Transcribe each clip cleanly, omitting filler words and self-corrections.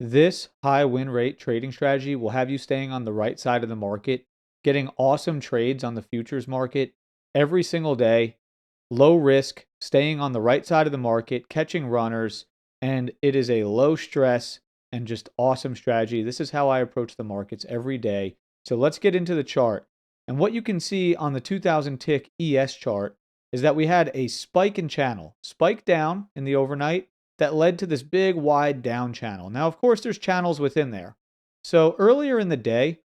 This high win rate trading strategy will have you staying on the right side of the market, getting awesome trades on the futures market every single day, low risk, staying on the right side of the market, catching runners, and it is a low stress and just awesome strategy. This is how I approach the markets every day. So let's get into the chart. And what you can see on the 2000 tick ES chart is that we had a spike in channel, spike down in the overnight that led to this big wide down channel. Now, of course, there's channels within there. So earlier in the day,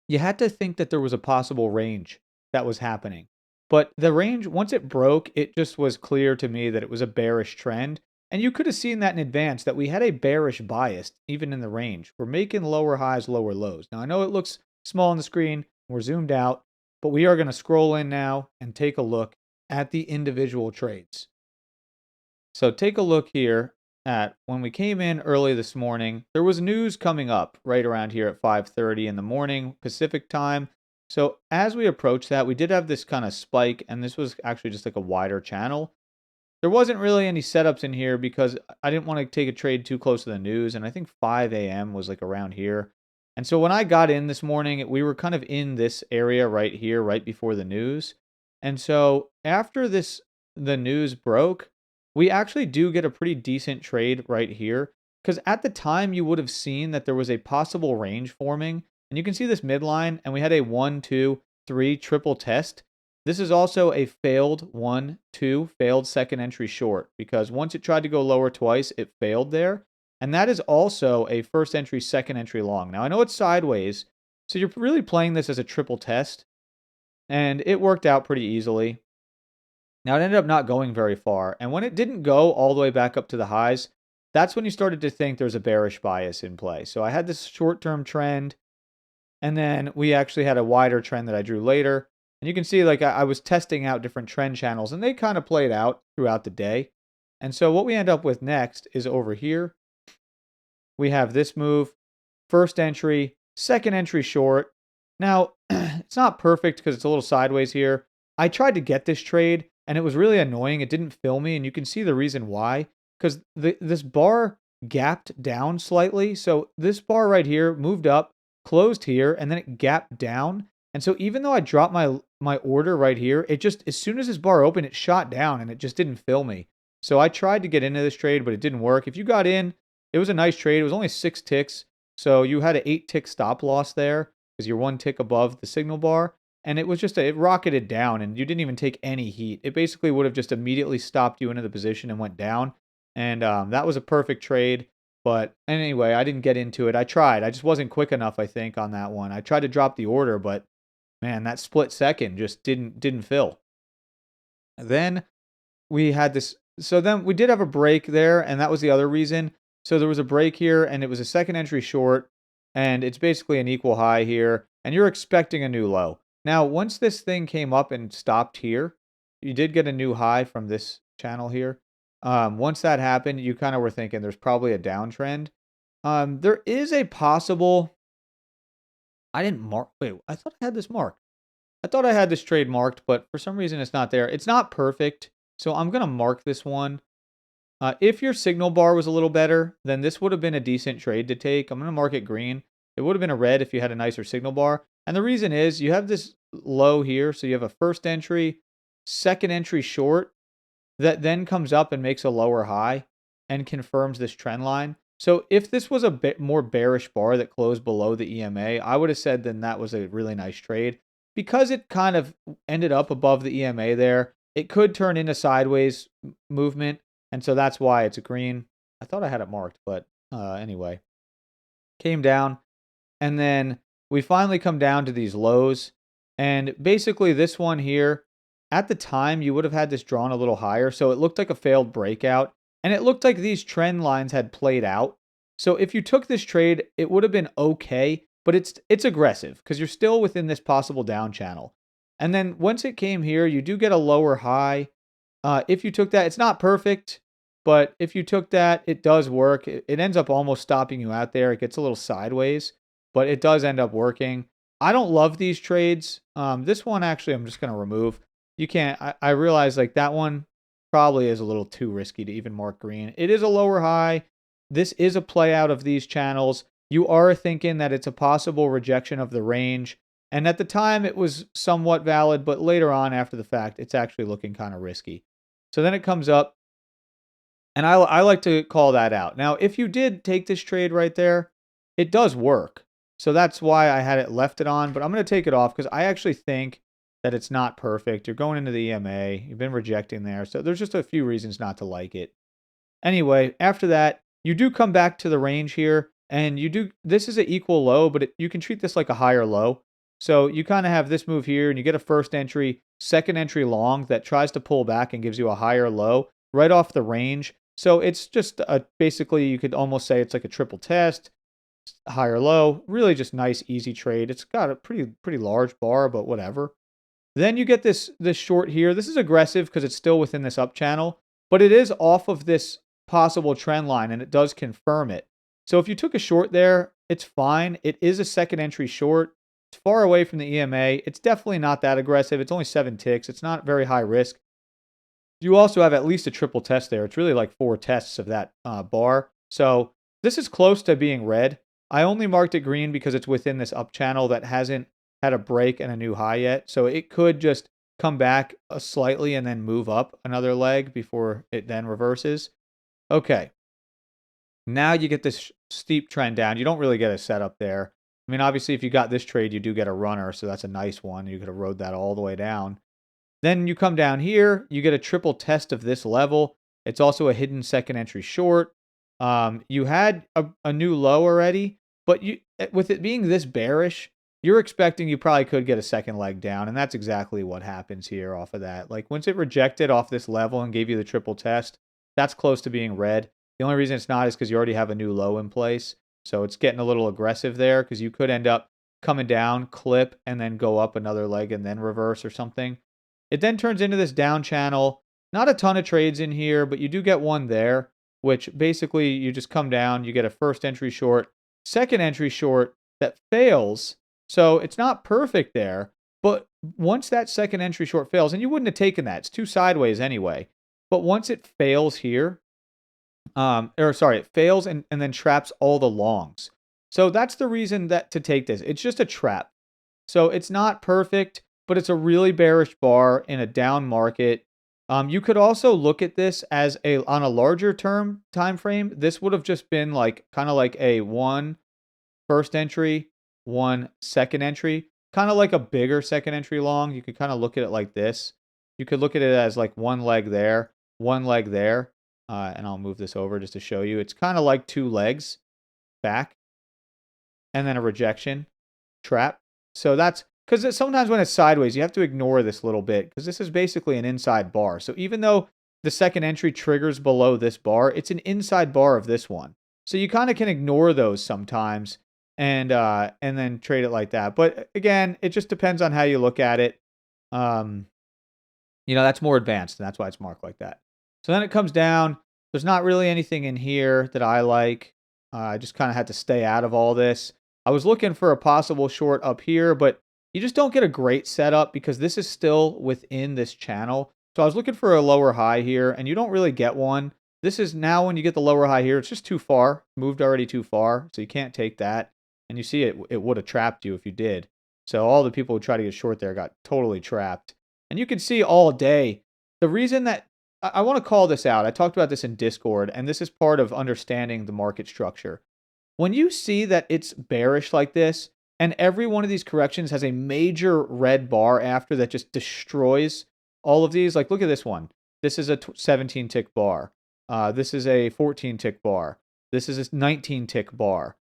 you had to think that there was a possible range that was happening. But the range, once it broke, it just was clear to me that it was a bearish trend. And you could have seen that in advance that we had a bearish bias even in the range. We're making lower highs, lower lows. Now, I know it looks small on the screen. We're zoomed out, but we are going to scroll in now and take a look at the individual trades. So take a look here at when we came in early this morning. There was news coming up right around here at 5:30 in the morning Pacific time. So as we approached that, we did have this kind of spike, and this was actually just like a wider channel. There wasn't really any setups in here because I didn't want to take a trade too close to the news, and I think 5 a.m. was like around here. And so when I got in this morning, we were kind of in this area right here, right before the news. And so after the news broke, we actually do get a pretty decent trade right here. Because at the time, you would have seen that there was a possible range forming. And you can see this midline, and we had a 1, 2, 3 triple test. This is also a failed 1, 2, failed second entry short. Because once it tried to go lower twice, it failed there. And that is also a first entry, second entry long. Now, I know it's sideways, so you're really playing this as a triple test. And it worked out pretty easily. Now, it ended up not going very far. And when it didn't go all the way back up to the highs, that's when you started to think there's a bearish bias in play. So I had this short-term trend, and then we actually had a wider trend that I drew later. And you can see like I was testing out different trend channels, and they kind of played out throughout the day. And so what we end up with next is over here. We have this move, first entry, second entry short. Now, it's not perfect because it's a little sideways here. I tried to get this trade, and it was really annoying. It didn't fill me, and you can see the reason why. Because this bar gapped down slightly. So this bar right here moved up, closed here, and then it gapped down. And so even though I dropped my order right here, it just, as soon as this bar opened, it shot down, and it just didn't fill me. So I tried to get into this trade, but it didn't work. If you got in, it was a nice trade. It was only 6 ticks. So you had an 8 tick stop loss there because you're 1 tick above the signal bar. And it was just, it rocketed down, and you didn't even take any heat. It basically would have just immediately stopped you into the position and went down. And that was a perfect trade. But anyway, I didn't get into it. I tried. I just wasn't quick enough, I think, on that one. I tried to drop the order, but man, that split second just didn't fill. Then we had this. So then we did have a break there, and that was the other reason. So there was a break here, and it was a second entry short, and it's basically an equal high here, and you're expecting a new low. Now, once this thing came up and stopped here, you did get a new high from this channel here. Once that happened, you kind of were thinking there's probably a downtrend. There is a possible. I didn't mark. Wait, I thought I had this marked. I thought I had this trade marked, but for some reason it's not there. It's not perfect, so I'm gonna mark this one. If your signal bar was a little better, then this would have been a decent trade to take. I'm gonna mark it green. It would have been a red if you had a nicer signal bar. And the reason is you have this low here, so you have a first entry, second entry short that then comes up and makes a lower high and confirms this trend line. So if this was a bit more bearish bar that closed below the EMA, I would have said then that was a really nice trade. Because it kind of ended up above the EMA there, it could turn into sideways movement, and so that's why it's a green. I thought I had it marked, but anyway. Came down, and then we finally come down to these lows. And basically this one here, at the time, you would have had this drawn a little higher, so it looked like a failed breakout. And it looked like these trend lines had played out. So if you took this trade, it would have been okay, but it's aggressive because you're still within this possible down channel. And then once it came here, you do get a lower high. If you took that, it's not perfect, but if you took that, it does work. It ends up almost stopping you out there. It gets a little sideways, but it does end up working. I don't love these trades. This one actually I'm just going to remove. You can't, I realize like that one probably is a little too risky to even mark green. It is a lower high, this is a play out of these channels. You are thinking that it's a possible rejection of the range. And at the time, it was somewhat valid, but later on, after the fact, it's actually looking kind of risky. So then it comes up, and I like to call that out. Now, if you did take this trade right there, it does work. So that's why I had it left it on, but I'm going to take it off because I actually think that it's not perfect. You're going into the EMA, you've been rejecting there. So there's just a few reasons not to like it. Anyway, after that, you do come back to the range here, and this is an equal low, but you can treat this like a higher low. So you kind of have this move here, and you get a first entry, second entry long that tries to pull back and gives you a higher low right off the range. So it's just basically, you could almost say it's like a triple test, higher low, really just nice, easy trade. It's got a pretty large bar, but whatever. Then you get this short here. This is aggressive because it's still within this up channel, but it is off of this possible trend line, and it does confirm it. So if you took a short there, it's fine. It is a second entry short. It's far away from the EMA. It's definitely not that aggressive. It's only 7 ticks. It's not very high risk. You also have at least a triple test there. It's really like 4 tests of that bar. So this is close to being red. I only marked it green because it's within this up channel that hasn't had a break and a new high yet. So it could just come back slightly and then move up another leg before it then reverses. Okay. Now you get this steep trend down. You don't really get a setup there. I mean, obviously, if you got this trade, you do get a runner, so that's a nice one. You could have rode that all the way down. Then you come down here, you get a triple test of this level. It's also a hidden second entry short. You had a new low already, but with it being this bearish, you're expecting you probably could get a second leg down, and that's exactly what happens here off of that. Like, once it rejected off this level and gave you the triple test, that's close to being red. The only reason it's not is because you already have a new low in place. So it's getting a little aggressive there because you could end up coming down, clip, and then go up another leg and then reverse or something. It then turns into this down channel. Not a ton of trades in here, but you do get one there, which basically you just come down, you get a first entry short, second entry short that fails. So it's not perfect there, but once that second entry short fails, and you wouldn't have taken that, it's too sideways anyway. But once it fails here, it fails and then traps all the longs. So that's the reason that to take this. It's just a trap. So it's not perfect, but it's a really bearish bar in a down market. You could also look at this as on a larger term time frame. This would have just been like kind of like a 1 first entry, 1 second entry, kind of like a bigger second entry long. You could kind of look at it like this. You could look at it as like 1 leg there, 1 leg there. And I'll move this over just to show you. It's kind of like 2 legs back and then a rejection trap. So that's because sometimes when it's sideways, you have to ignore this little bit because this is basically an inside bar. So even though the second entry triggers below this bar, it's an inside bar of this one. So you kind of can ignore those sometimes and then trade it like that. But again, it just depends on how you look at it. That's more advanced, and that's why it's marked like that. So then it comes down. There's not really anything in here that I like. I just kind of had to stay out of all this. I was looking for a possible short up here, but you just don't get a great setup because this is still within this channel. So I was looking for a lower high here, and you don't really get one. This is now when you get the lower high here, it's just too far. Moved already too far, so you can't take that. And you see it would have trapped you if you did. So all the people who try to get short there got totally trapped. And you can see all day, the reason that I want to call this out. I talked about this in Discord, and this is part of understanding the market structure. When you see that it's bearish like this, and every one of these corrections has a major red bar after that just destroys all of these, like look at this one. This is a 17 tick bar. This is a 14 tick bar. This is a 19 tick bar.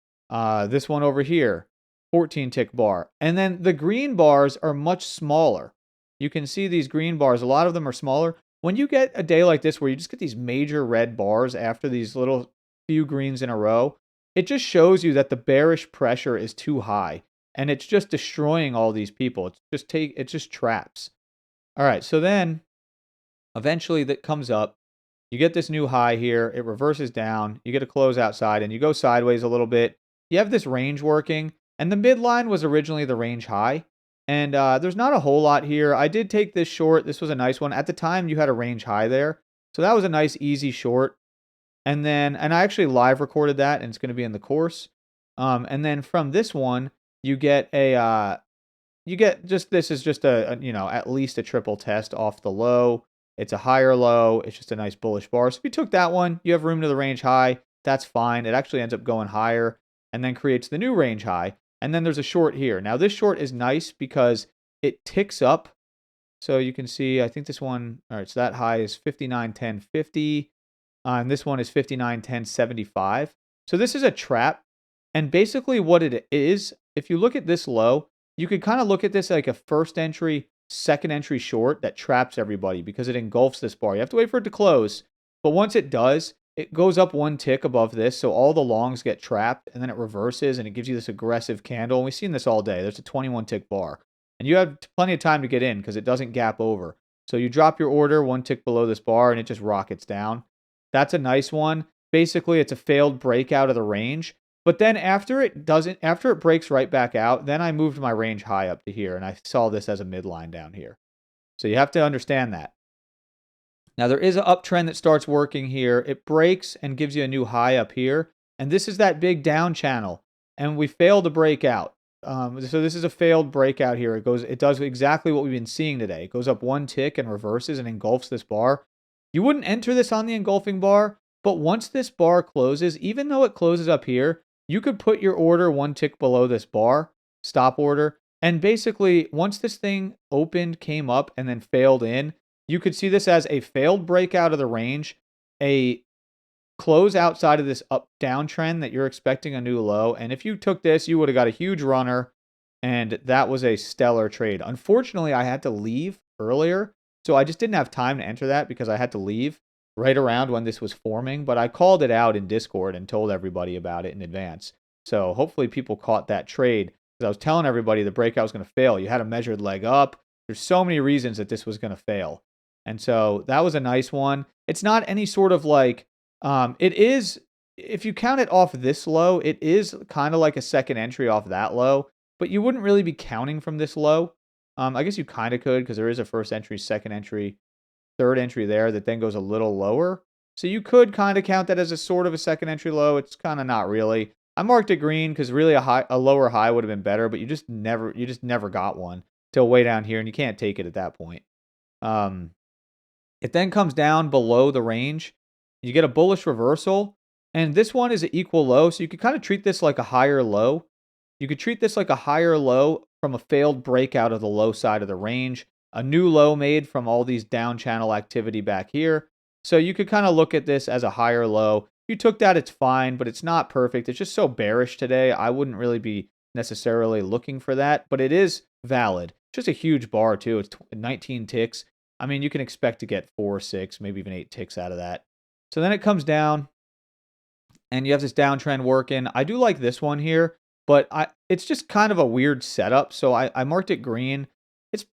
This one over here, 14 tick bar. And then the green bars are much smaller. You can see these green bars, a lot of them are smaller. When you get a day like this where you just get these major red bars after these little few greens in a row, it just shows you that the bearish pressure is too high and it's just destroying all these people. It just traps. All right, so then eventually that comes up. You get this new high here, it reverses down, you get a close outside and you go sideways a little bit. You have this range working, and the midline was originally the range high. And there's not a whole lot here. I did take this short. This was a nice one. At the time, you had a range high there. So that was a nice, easy short. And I actually live recorded that, and it's going to be in the course. And then from this one, you get you get just this is just at least a triple test off the low. It's a higher low. It's just a nice bullish bar. So if you took that one, you have room to the range high. That's fine. It actually ends up going higher and then creates the new range high. And then there's a short here. Now this short is nice because it ticks up. So you can see, I think this one, all right, so that high is 59.1050. And this one is 59.1075. So this is a trap. And basically what it is, if you look at this low, you could kind of look at this like a first entry, second entry short that traps everybody because it engulfs this bar. You have to wait for it to close. But once it does, it goes up one tick above this. So all the longs get trapped and then it reverses and it gives you this aggressive candle. And we've seen this all day. There's a 21 tick bar. And you have plenty of time to get in because it doesn't gap over. So you drop your order one tick below this bar and it just rockets down. That's a nice one. Basically, it's a failed breakout of the range. But then after it breaks right back out, then I moved my range high up to here, and I saw this as a midline down here. So you have to understand that. Now there is an uptrend that starts working here. It breaks and gives you a new high up here, and this is that big down channel, and we failed to break out. So this is a failed breakout here. It does exactly what we've been seeing today. It goes up one tick and reverses and engulfs this bar. You wouldn't enter this on the engulfing bar, but once this bar closes, even though it closes up here, you could put your order one tick below this bar, stop order, and basically once this thing opened, came up, and then failed in, you could see this as a failed breakout of the range, a close outside of this up-down trend that you're expecting a new low, and if you took this, you would have got a huge runner, and that was a stellar trade. Unfortunately, I had to leave earlier, so I just didn't have time to enter that because I had to leave right around when this was forming, but I called it out in Discord and told everybody about it in advance. So hopefully people caught that trade because I was telling everybody the breakout was going to fail. You had a measured leg up. There's so many reasons that this was going to fail. And so that was a nice one. It's not any sort of like, it is, if you count it off this low, it is kind of like a second entry off that low, but you wouldn't really be counting from this low. I guess you kind of could because there is a first entry, second entry, third entry there that then goes a little lower. So you could kind of count that as a sort of a second entry low. It's kind of not really. I marked it green because really a lower high would have been better, but you just never got one till way down here, and you can't take it at that point. It then comes down below the range. You get a bullish reversal, and this one is an equal low, so you could kind of treat this like a higher low. You could treat this like a higher low from a failed breakout of the low side of the range, a new low made from all these down channel activity back here. So you could kind of look at this as a higher low. If you took that, it's fine, but it's not perfect. It's just so bearish today. I wouldn't really be necessarily looking for that, but it is valid. Just a huge bar too. It's 19 ticks. I mean, you can expect to get 4, 6, maybe even 8 ticks out of that. So then it comes down, and you have this downtrend working. I do like this one here, but it's just kind of a weird setup. So I marked it green. It's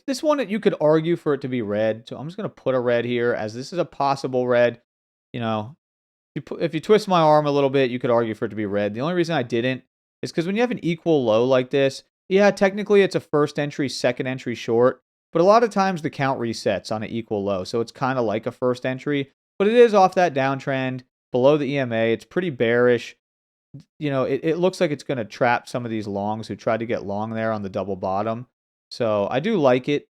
this one that you could argue for it to be red. So I'm just going to put a red here as this is a possible red. You know, if you twist my arm a little bit, you could argue for it to be red. The only reason I didn't is because when you have an equal low like this, yeah, technically it's a first entry, second entry short, but a lot of times the count resets on an equal low. So it's kind of like a first entry, but it is off that downtrend below the EMA. It's pretty bearish. It looks like it's going to trap some of these longs who tried to get long there on the double bottom. So I do like it.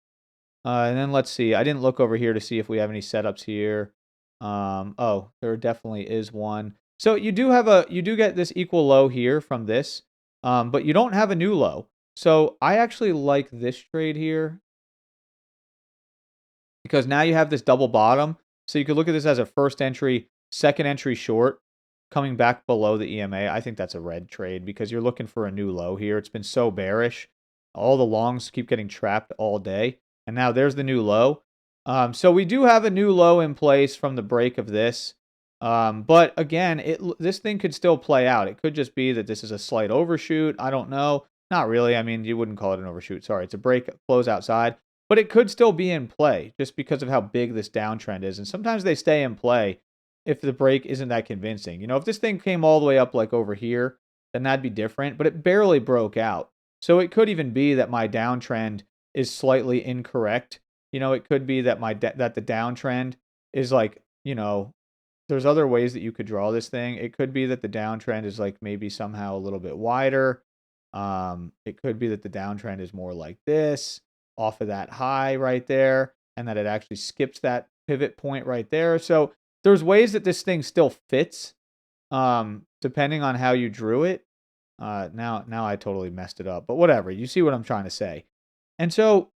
And then let's see. I didn't look over here to see if we have any setups here. Oh, there definitely is one. So you do get this equal low here from this, but you don't have a new low. So I actually like this trade here because now you have this double bottom. So you could look at this as a first entry, second entry short coming back below the EMA. I think that's a red trade because you're looking for a new low here. It's been so bearish. All the longs keep getting trapped all day. And now there's the new low. So we do have a new low in place from the break of this. But again, this thing could still play out. It could just be that this is a slight overshoot. I don't know. Not really. I mean, you wouldn't call it an overshoot. Sorry, it's a break, close outside. But it could still be in play just because of how big this downtrend is. And sometimes they stay in play if the break isn't that convincing. If this thing came all the way up like over here, then that'd be different. But it barely broke out. So it could even be that my downtrend is slightly incorrect. It could be that that the downtrend is like, there's other ways that you could draw this thing. It could be that the downtrend is like maybe somehow a little bit wider. It could be that the downtrend is more like this off of that high right there, and that it actually skips that pivot point right there. So there's ways that this thing still fits, depending on how you drew it. Now I totally messed it up, but whatever. You see what I'm trying to say. And so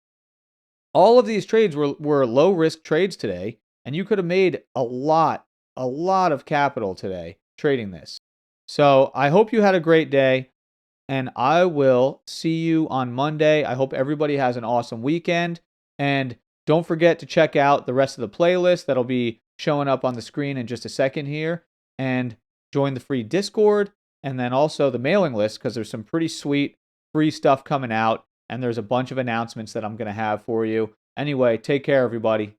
all of these trades were low risk trades today, and you could have made a lot of capital today trading this. So I hope you had a great day, and I will see you on Monday. I hope everybody has an awesome weekend, and don't forget to check out the rest of the playlist that'll be showing up on the screen in just a second here, and join the free Discord, and then also the mailing list, because there's some pretty sweet free stuff coming out, and there's a bunch of announcements that I'm going to have for you. Anyway, take care, everybody.